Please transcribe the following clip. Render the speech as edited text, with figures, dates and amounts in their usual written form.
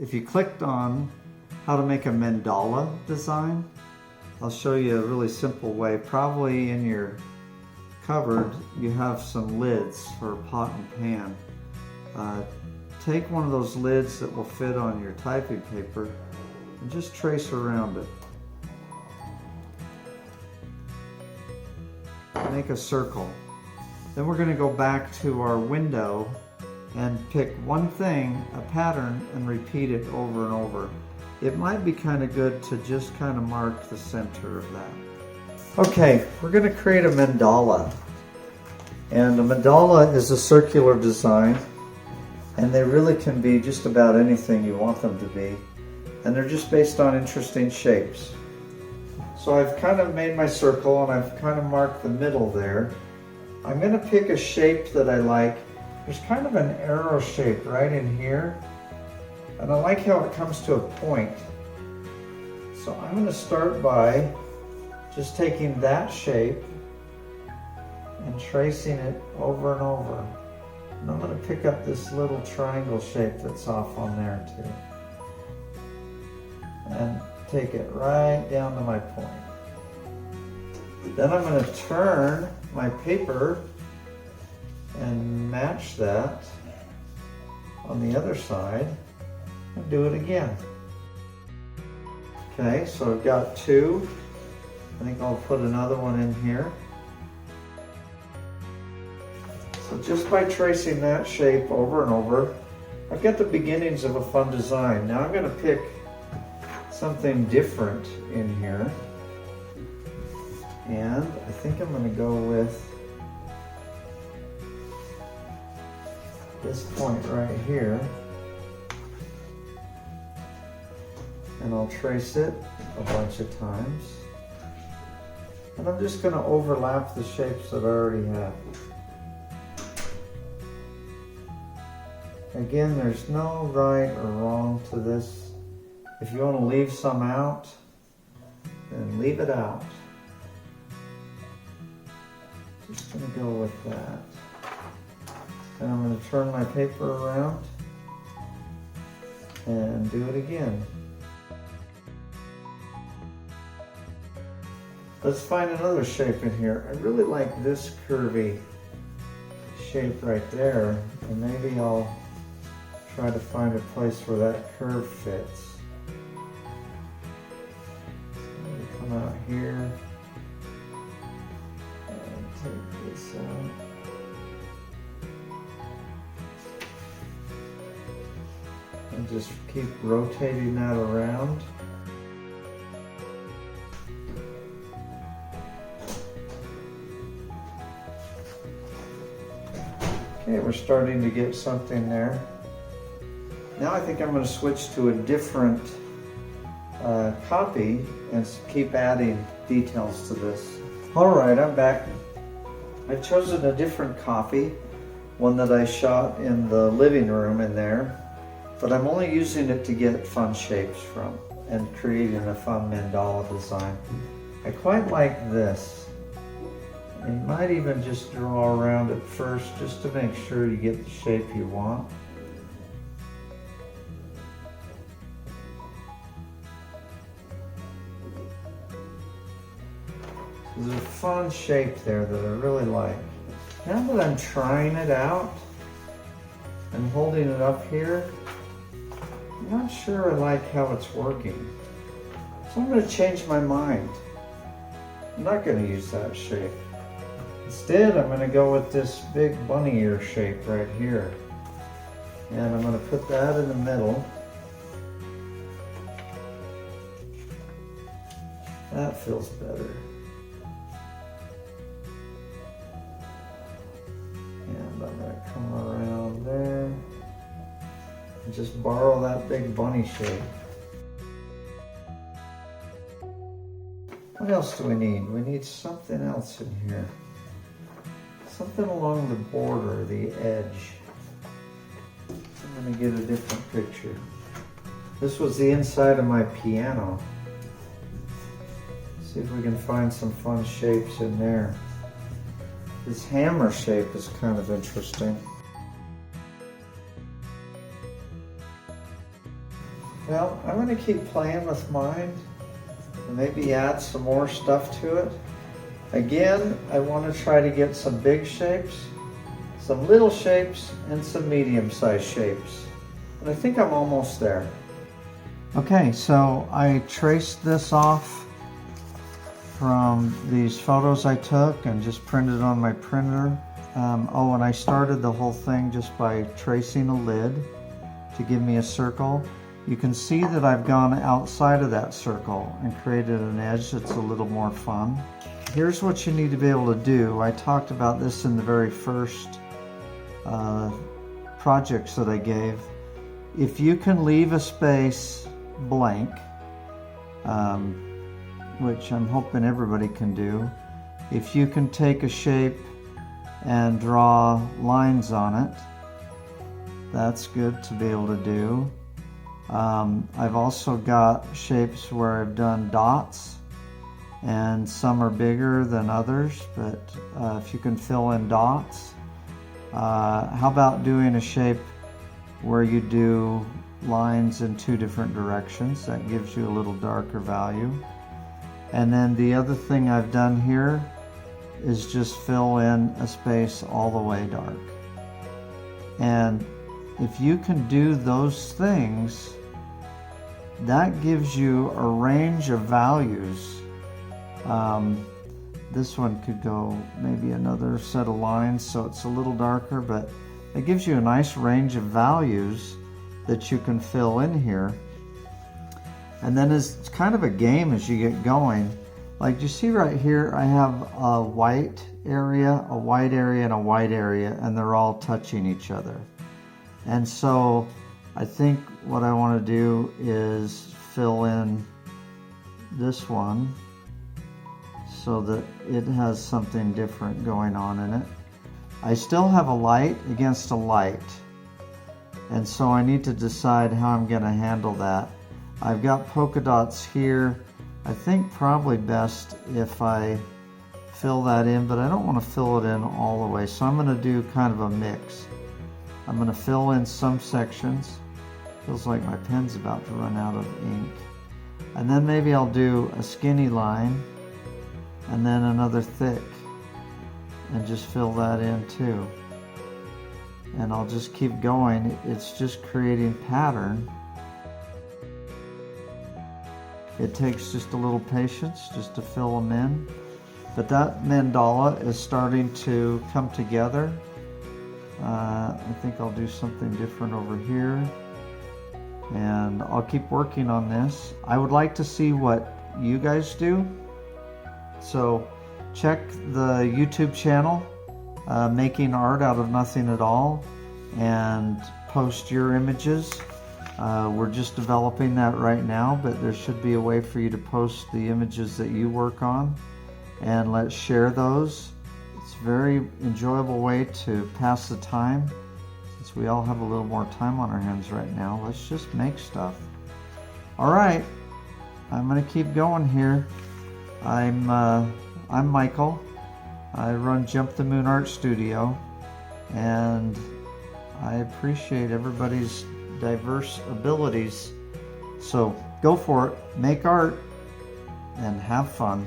if you clicked on how to make a mandala design, I'll show you a really simple way. Probably in your cupboard you have some lids for pot and pan. Take one of those lids that will fit on your typing paper and just trace around it. Make a circle. Then we're going to go back to our window and pick one thing, a pattern, and repeat it over and over. It might be kind of good to just kind of mark the center of that. Okay, we're going to create a mandala. And a mandala is a circular design, and they really can be just about anything you want them to be. And they're just based on interesting shapes. So I've kind of made my circle and I've kind of marked the middle there. I'm going to pick a shape that I like. There's kind of an arrow shape right in here, and I like how it comes to a point. So I'm going to start by just taking that shape and tracing it over and over. And I'm going to pick up this little triangle shape that's off on there too. And take it right down to my point. Then I'm going to turn my paper and match that on the other side and do it again. Okay, so I've got two. I think I'll put another one in here. So just by tracing that shape over and over, I've got the beginnings of a fun design. Now I'm going to pick something different in here. And I think I'm going to go with this point right here, and I'll trace it a bunch of times, and I'm just going to overlap the shapes that I already have. Again, there's no right or wrong to this. If you want to leave some out, then leave it out. Just going to go with that. And I'm going to turn my paper around and do it again. Let's find another shape in here. I really like this curvy shape right there, and maybe I'll try to find a place where that curve fits. I'm going to come out here and take this out. And just keep rotating that around. Okay, we're starting to get something there. Now I think I'm going to switch to a different copy and keep adding details to this. Alright, I'm back. I've chosen a different copy, one that I shot in the living room in there. But I'm only using it to get fun shapes from and creating a fun mandala design. I quite like this. And you might even just draw around it first just to make sure you get the shape you want. There's a fun shape there that I really like. Now that I'm trying it out and holding it up here, I'm not sure I like how it's working. So I'm going to change my mind. I'm not going to use that shape. Instead, I'm going to go with this big bunny ear shape right here. And I'm going to put that in the middle. That feels better. And I'm going to come around there. And just borrow that big bunny shape. What else do we need? We need something else in here. Something along the border, the edge. I'm going to get a different picture. This was the inside of my piano. See if we can find some fun shapes in there. This hammer shape is kind of interesting. Well, I'm going to keep playing with mine and maybe add some more stuff to it. Again, I want to try to get some big shapes, some little shapes, and some medium-sized shapes. And I think I'm almost there. Okay, so I traced this off from these photos I took and just printed on my printer. Oh, and I started the whole thing just by tracing a lid to give me a circle. You can see that I've gone outside of that circle and created an edge that's a little more fun. Here's what you need to be able to do. I talked about this in the very first projects that I gave. If you can leave a space blank, which I'm hoping everybody can do, if you can take a shape and draw lines on it, that's good to be able to do. I've also got shapes where I've done dots, and some are bigger than others, but if you can fill in dots. How about doing a shape where you do lines in two different directions? That gives you a little darker value. And then the other thing I've done here is just fill in a space all the way dark. And if you can do those things, that gives you a range of values. This one could go maybe another set of lines, so it's a little darker, but it gives you a nice range of values that you can fill in here. And then it's kind of a game as you get going. Like you see right here, I have a white area, a white area, and a white area, and they're all touching each other. And so I think what I want to do is fill in this one so that it has something different going on in it. I still have a light against a light, and so I need to decide how I'm going to handle that. I've got polka dots here. I think probably best if I fill that in, but I don't want to fill it in all the way, so I'm going to do kind of a mix. I'm going to fill in some sections. Feels like my pen's about to run out of ink. And then maybe I'll do a skinny line and then another thick and just fill that in too. And I'll just keep going. It's just creating pattern. It takes just a little patience just to fill them in. But that mandala is starting to come together. I think I'll do something different over here. And I'll keep working on this. I would like to see what you guys do. So check the YouTube channel, Making Art Out of Nothing at All, and post your images. We're just developing that right now, but there should be a way for you to post the images that you work on, and let's share those. It's a very enjoyable way to pass the time. Since we all have a little more time on our hands right now, let's just make stuff. All right, I'm gonna keep going here. I'm Michael. I run Jump the Moon Art Studio, and I appreciate everybody's diverse abilities. So go for it, make art, and have fun.